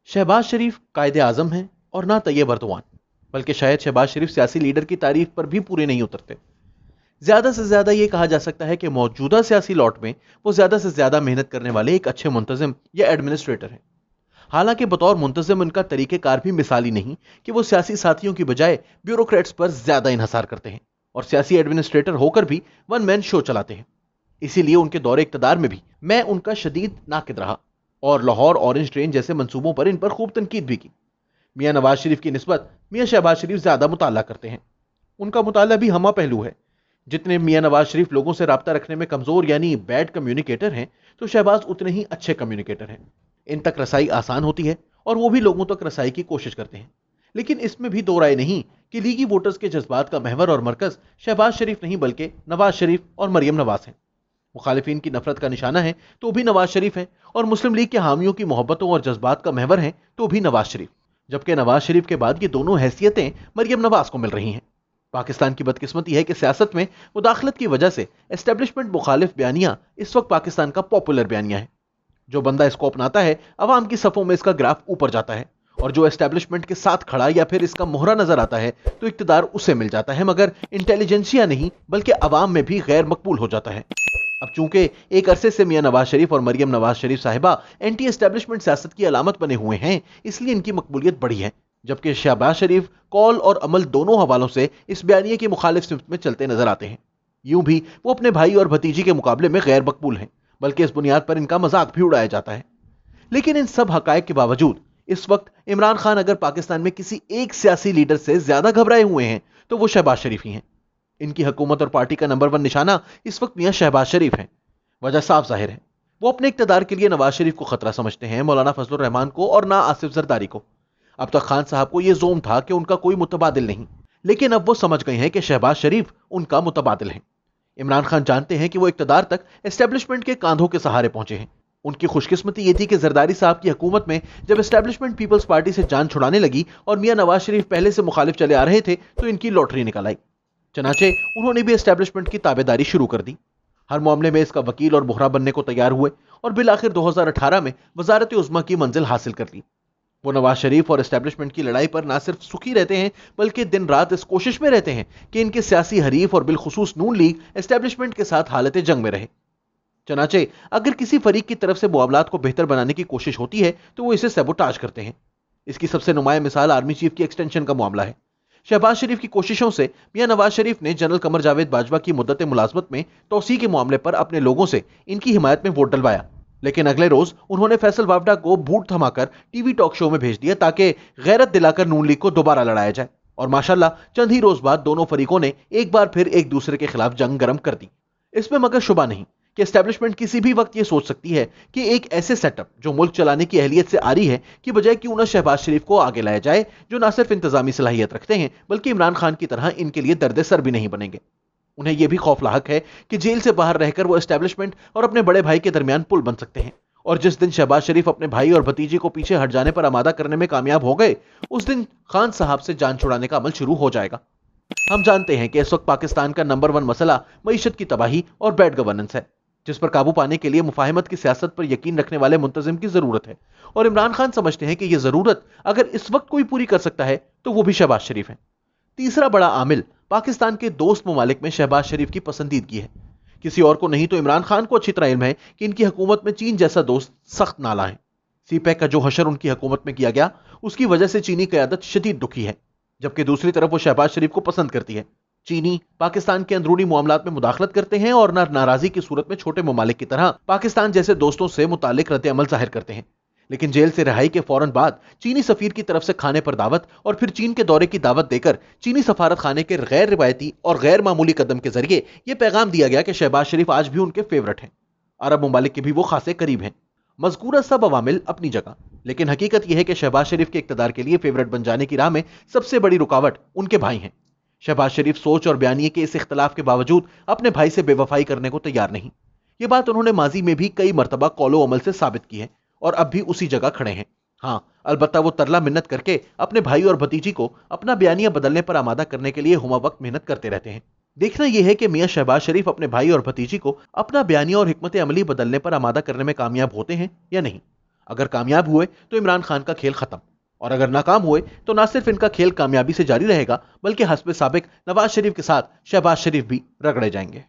शहबाज शरीफ कायदे आजम हैं और ना तैयब अर्दवान, बल्कि शायद शहबाज शरीफ सियासी लीडर की तारीफ पर भी पूरे नहीं उतरते। ज्यादा से ज्यादा यह कहा जा सकता है कि मौजूदा सियासी लॉट में वो ज्यादा से ज्यादा मेहनत करने वाले एक अच्छे मुंतजिम या एडमिनिस्ट्रेटर हैं। हालांकि बतौर मुंतजिम उनका तरीकेकार भी मिसाली नहीं कि वो सियासी साथियों की बजाय ब्यूरोक्रेट्स पर ज्यादा इन्हसार करते हैं और सियासी एडमिनिस्ट्रेटर होकर भी वन मैन शो चलाते हैं। इसीलिए उनके दौरे इक्तदार में भी मैं उनका शदीद नाकिद रहा और लाहौर ऑरेंज ट्रेन जैसे मंसूबों पर इन पर खूब तनकीद भी की। मियां नवाज शरीफ की निस्बत मियां शहबाज शरीफ ज्यादा मुताला करते हैं। उनका मुताला भी हमा पहलू है। जितने मियां नवाज शरीफ लोगों से राब्ता रखने में कमजोर यानी बैड कम्युनिकेटर हैं, तो शहबाज उतने ही अच्छे कम्युनिकेटर हैं। इन तक रसाई आसान होती है और वो भी लोगों तक रसाई की कोशिश करते हैं। लेकिन इसमें भी दो राय नहीं कि लीगी वोटर्स के जज्बात का महवर और मरकज शहबाज शरीफ नहीं बल्कि नवाज शरीफ और मरियम नवाज हैं। मुखालिफिन की नफरत का निशाना है तो भी नवाज शरीफ हैं और मुस्लिम लीग के हामियों की मोहब्बतों और जज्बात का महवर हैं तो भी नवाज शरीफ। जबकि नवाज शरीफ के बाद ये दोनों हैसियतें मरियम नवाज को मिल रही हैं। पाकिस्तान की बदकिस्मती है कि सियासत में मुदाखलत की वजह से एस्टेब्लिशमेंट मुखालिफ बयानियां इस वक्त पाकिस्तान का पॉपुलर बयानिया है। जो बंदा इसको अपनाता है अवाम की सफों में इसका ग्राफ ऊपर जाता है और जो एस्टेब्लिशमेंट के साथ खड़ा या फिर इसका मोहरा नजर आता है तो इक्तदार उसे मिल जाता है, मगर इंटेलिजेंसिया नहीं बल्कि अवाम में भी गैर मकबूल हो जाता है। अब चूंकि एक अरसे से मियां नवाज शरीफ और मरियम नवाज शरीफ साहिबा एंटी एस्टेब्लिशमेंट सियासत की अलामत बने हुए हैं, इसलिए इनकी मकबूलियत बढ़ी है। जबकि शहबाज शरीफ कौल और अमल दोनों हवालों से इस बयानिए की मुखालिफ सिमत में चलते नजर आते हैं। यूं भी वो अपने भाई और भतीजी के मुकाबले में गैर मकबूल हैं, बल्कि इस बुनियाद पर इनका मजाक भी उड़ाया जाता है। लेकिन इन सब हकायक के बावजूद इस वक्त इमरान खान अगर पाकिस्तान में किसी एक सियासी लीडर से ज्यादा घबराए हुए हैं तो वो शहबाज शरीफ ही हैं। इनकी हुकूमत और पार्टी का नंबर 1 निशाना इस वक्त मियां शहबाज शरीफ हैं। वजह साफ जाहिर है, वो अपने इक्तदार के लिए नवाज शरीफ को खतरा समझते हैं, मौलाना फजलुर रहमान को और ना आसिफ जरदारी को। अब तक खान साहब को यह जोम था कि उनका कोई मुतबादिल नहीं, लेकिन अब वो समझ गए हैं कि शहबाज शरीफ उनका मुतबादिल है। इमरान खान जानते हैं कि वो इक्तदार तक एस्टेब्लिशमेंट के कांधों के सहारे पहुंचे हैं। उनकी खुशकिस्मती ये थी कि जरदारी साहब की हुकूमत में जब एस्टेब्लिशमेंट पीपल्स पार्टी से जान छुड़ाने लगी और मियां नवाज शरीफ पहले से मुखालिफ चले आ रहे थे तो इनकी लॉटरी निकल आई। चनाचे उन्होंने भी एस्टेब्लिशमेंट की ताबेदारी शुरू कर दी। हर मामले में इसका वकील और बोहरा बनने को तैयार हुए और बिल आखिर 2018 में वजारत उज़्मा की मंजिल हासिल कर ली। वो नवाज शरीफ और एस्टेब्लिशमेंट की लड़ाई पर ना सिर्फ सुखी रहते हैं बल्कि दिन रात इस कोशिश में रहते हैं कि इनके सियासी हरीफ और बिलखुसूस नून लीग एस्टेब्लिशमेंट के साथ हालत जंग में रहे। चनाचे अगर किसी फरीक की तरफ से मुआवलात को बेहतर बनाने की कोशिश होती है तो वो इसे सबोटाज करते हैं। इसकी सबसे नुमाया मिसाल आर्मी चीफ की एक्सटेंशन का मामला है। शहबाज शरीफ की कोशिशों से मियां नवाज शरीफ ने जनरल कमर जावेद बाजवा की मुद्दत मुलाजमत में तोसी के मामले पर अपने लोगों से इनकी हिमायत में वोट डलवाया, लेकिन अगले रोज उन्होंने फैसल वावडा को बूट थमाकर टीवी टॉक शो में भेज दिया ताकि गैरत दिलाकर नून लीग को दोबारा लड़ाया जाए। और माशाल्लाह चंद ही रोज बाद दोनों फरीकों ने एक बार फिर एक दूसरे के खिलाफ जंग गर्म कर दी। इसमें मगर शुबा नहीं कि एस्टेब्लिशमेंट किसी भी वक्त यह सोच सकती है कि एक ऐसे सेटअप जो मुल्क चलाने की अहलियत से आ रही है कि बजाय क्यों ना शहबाज शरीफ को आगे लाया जाए, जो ना सिर्फ इंतजामी सलाहियत रखते हैं बल्कि इमरान खान की तरह इनके लिए दर्द सर भी नहीं बनेंगे। उन्हें यह भी खौफ लाहक है कि जेल से बाहर रहकर वो एस्टेब्लिशमेंट और अपने बड़े भाई के दरमियान पुल बन सकते हैं, और जिस दिन शहबाज शरीफ अपने भाई और भतीजे को पीछे हट जाने पर आमादा करने में कामयाब हो गए, उस दिन खान साहब से जान छुड़ाने का अमल शुरू हो जाएगा। हम जानते हैं कि इस वक्त पाकिस्तान का नंबर 1 मसला मईशत की तबाही और बैड गवर्नेंस है, जिस पर काबू पाने के लिए मुफाहिमत की सियासत पर यकीन रखने वाले मुंतजिम की जरूरत है। और इमरान खान समझते हैं कि यह जरूरत अगर इस वक्त कोई पूरी कर सकता है तो वो भी शहबाज शरीफ है। तीसरा बड़ा आमिल पाकिस्तान के दोस्त ममालिक में शहबाज शरीफ की पसंदीदगी है। किसी और को नहीं तो इमरान खान को अच्छी तरह इल्म है कि इनकी हुकूमत में चीन जैसा दोस्त सख्त नाला है। सीपैक का जो हशर उनकी हुकूमत में किया गया उसकी वजह से चीनी क़यादत शदीद दुखी है, जबकि दूसरी तरफ वो शहबाज शरीफ को पसंद करती है। चीनी पाकिस्तान के अंदरूनी मामलात में मुदाखलत करते हैं और नाराजगी की सूरत में छोटे ममालिक की तरह पाकिस्तान जैसे दोस्तों से मुतालिक रद्द अमल जाहिर करते हैं। लेकिन जेल से रिहाई के फौरन बाद चीनी सफीर की तरफ से खाने पर दावत और फिर चीन के दौरे की दावत देकर चीनी सफारत खाने के गैर रिवायती और गैर मामूली कदम के जरिए यह पैगाम दिया गया कि शहबाज शरीफ आज भी उनके फेवरेट हैं। अरब ममालिक के भी वो खासे करीब हैं। मज़कूरा सब अवामिल अपनी जगह, लेकिन हकीकत यह है कि शहबाज शरीफ के इक़्तिदार के लिए फेवरेट बन जाने की राह में सबसे बड़ी रुकावट उनके भाई हैं। शहबाज शरीफ सोच और बयानिए के इस इख्तलाफ के बावजूद अपने भाई से बेवफाई करने को तैयार नहीं। ये बात उन्होंने माजी में भी कई मरतबा कौलो अमल से साबित की है और अब भी उसी जगह खड़े हैं। हाँ, अलबत्ता वो तरला मिन्नत करके अपने भाई और भतीजी को अपना बयानिया बदलने पर आमादा करने के लिए हुमा वक्त मेहनत करते रहते हैं। देखना यह है कि मियां शहबाज शरीफ अपने भाई और भतीजी को अपना बयानिया और हिकमत अमली बदलने पर आमादा करने में कामयाब होते हैं या नहीं। اگر کامیاب ہوئے تو عمران خان کا کھیل ختم، اور اگر ناکام ہوئے تو نہ صرف ان کا کھیل کامیابی سے جاری رہے گا بلکہ حسب سابق نواز شریف کے ساتھ شہباز شریف بھی رگڑے جائیں گے۔